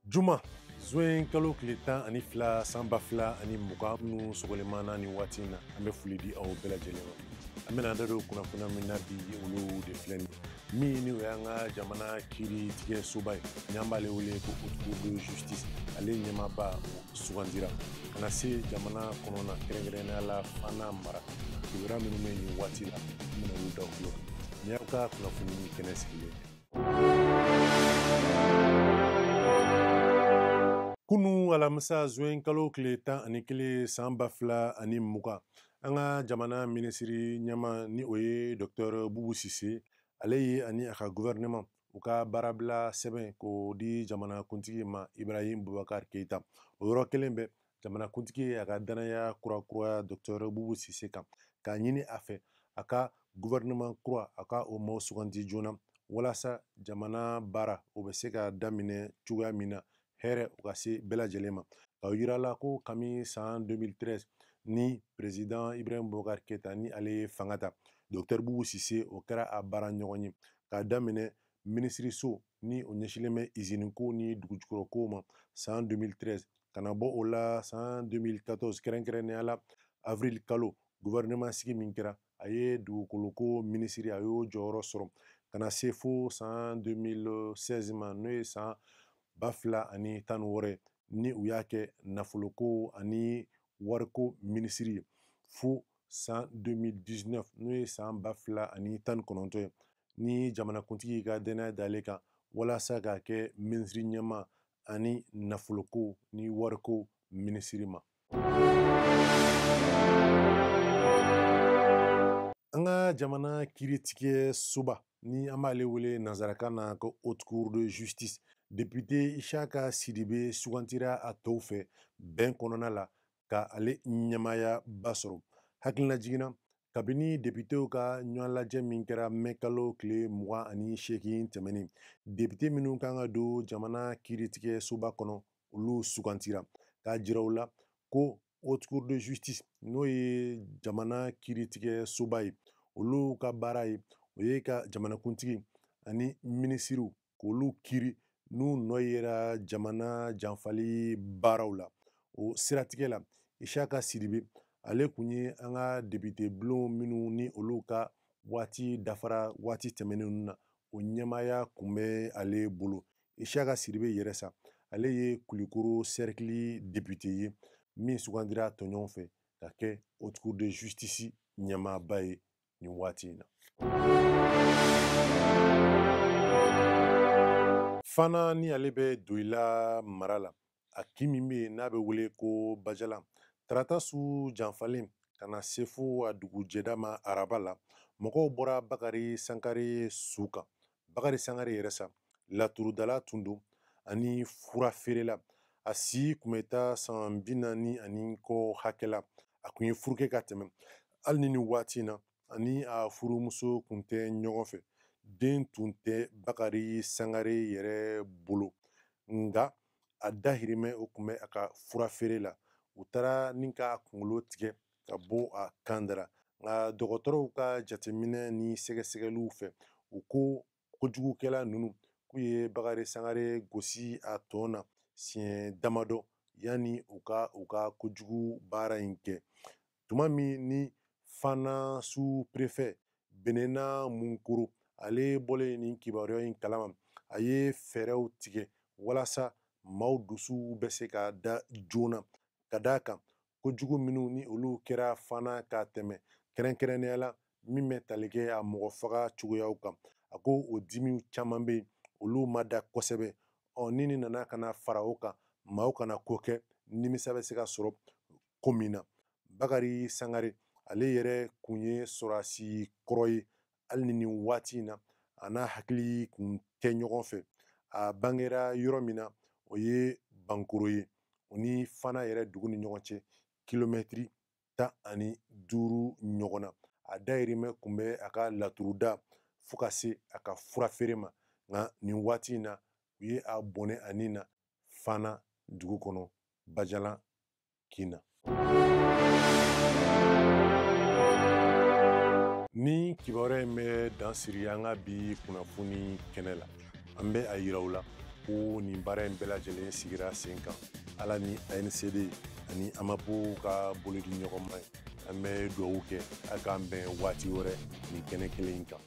Juma zoen kalo tile 12 san 2020 minnu sɔgɔlemana ni waati na an bɛ foli di aw bɛɛ lajɛlen ma. An bɛna da don kunnafoniya min na bi olu de filɛ min ni o y'an ka jamana kiiri tigɛ soba ye n'an b'ale wele ko Haute Cour de Justice. Ale ɲɛmaaba sugandira ka na se jamana kɔnɔna kɛrɛnkɛrɛnnenya la Fana mara kibaruya minnu bɛ nin waati la an bɛna olu da u tulo kan. Ni y'aw ka kunnafoni kɛnɛ sigilen. Kunu alamisa zoen kalo tile 11 san 2020 an ka jamana minisiri ɲɛma ni o ye Dr Bubu Sise ale ye ani a ka gouvernement u ka baarabila sɛbɛn k'o di jamanakuntigi ma Ibrahim Boubacar Keita. O yɔrɔ kelen bɛ jamanakuntigi a ka danaya kurakuraya Dr Bubu Sise kan k'a ɲini a fɛ a ka gouvernement kura a ka o maaw sugandi joona walasa jamana baara o bɛ se ka daminɛ cogoya min na hɛrɛ o ka se bɛɛ lajɛlen ma. K'aw yira la ko kami san 2013 ni président Ibrahim Boubacar Keita ni ale fanga ta Dr Bubu Sise o kɛra a baara ɲɔgɔn ye k'a daminɛ minisiriso ni o ɲɛsilen bɛ usine ko ni dugujukɔrɔ ko ma san 2013 ka na bɔ o la san 2014 kɛrɛnkɛrɛnnenya la avril kalo gouvernement sigi min kɛra a ye dugukoloko minisiri a y'o jɔyɔrɔ sɔrɔ ka na se fo san 2016 ma n'o ye san 2016 ni u y'a kɛ nafoloko ani wariko minisiri ye fo san 2019 n'o ye san 2019 ye ni jamanakuntigi ka danaya d'ale kan walasa k'a kɛ minisiri ɲɛma ani nafoloko ni wariko minisiri ma. An ka jamana kiiritigɛ soba ni an b'ale wele nanzarakan na ko Haute Cour de Justice. Député Ishaka Sidibe sugantira a tɔw fɛ bɛn kɔnɔna la ka ale ɲɛmaya ba sɔrɔ. Hakilina jiginna kabini députéw ka ɲɔgɔn lajɛ min kɛra mɛ kalo tile 28 tɛmɛnin. Député minnu kan ka don jamana kiiritigɛ soba kɔnɔ olu sugantira k'a jira u la ko Haute Cour de Justice n'o ye jamana kiiritigɛ soba ye olu ka baara ye o ye ka jamanakuntigi ani minisiriw k'olu kiiri n'u nɔ yera jamana janfali baaraw la. O siratigɛ la Ishaka Sidibe ale kun ye an ka député bulon minnu ni olu ka waati dafara waati tɛmɛnen na o ɲɛmaya kun bɛ ale bolo. Ishaka Sidibe yɛrɛ sa ale ye Kulikoro cercle député ye min sugandira tɔɲɔgɔn fɛ ka kɛ Haute Cour de Justice ɲɛmaaba ye nin waati in na. Fana ni ale bɛ Doila mara la a kin min bɛ yen n'a bɛ wele ko Bajala tarata su janfalen ka na se fo a dugujɛda ma araba la mɔgɔw bɔra Bakari Sankare su kan. Bakari Sankare yɛrɛ sa laturudala tun don ani fura feerela a si kun bɛ taa san 40 kɔ hakɛ la a kun ye furu kɛ ka tɛmɛ hali ni waati in na ani a furumuso kun tɛ ɲɔgɔn fɛ. Den tun tɛ Bakari Sankare yɛrɛ bolo nga a dahirimɛ o kun bɛ a ka fura feere la. U taara ni ka kunkolo tigɛ ka bɔ a kan dara nka dɔgɔtɔrɔw ka jateminɛ ni sɛgɛsɛgɛliw fɛ u ko kojugukɛla ninnu k'u ye Bakari Sankare gosi a tɔn na siɲɛ damadɔ yanni u ka kojugu baara in kɛ. Tuma min ni Fana sous-préfet Benena Munkuru ale bɔlen nin kibaruya in kalama a ye fɛɛrɛw tigɛ walasa maaw dusu bɛ se ka da joona ka d'a kan kojugu minnu ni olu kɛra Fana ka tɛmɛ kɛrɛnkɛrɛnnenya la min bɛ tali kɛ a mɔgɔ faga cogoyaw kan. A ko o dimiw caman bɛ yen olu ma da kosɛbɛ ni nin nana ka na fara o kan maaw kana ko kɛ nimisa bɛ se ka sɔrɔ ko min na. Bakari Sankare ale yɛrɛ kun ye sɔrɔdasi kɔrɔ ye hali ni nin waati in na a n'a hakili kun tɛ ɲɔgɔn fɛ. A bangera yɔrɔ min na o ye Bankoro ye o ni Fana yɛrɛ dugu ni ɲɔgɔn cɛ kilomɛtiri 15 ɲɔgɔn na. A dahirimɛ kun bɛ a ka laturuda fo ka se a ka fura feere ma nka nin waati in na u ye a bɔnɛ a nin na Fana dugu kɔnɔ Bajala kin na. Ni kibaruya in bɛ dan siri an ka bi kunnafoni kɛnɛ la an bɛ a yira u la ko nin baara in bɛɛ lajɛlen sigira sen kan ala ni ANCD ani AMAPO ka bolodi ɲɔgɔnma ye an bɛ dugawu kɛ a k'an bɛn waati wɛrɛ nin kɛnɛ kelen in kan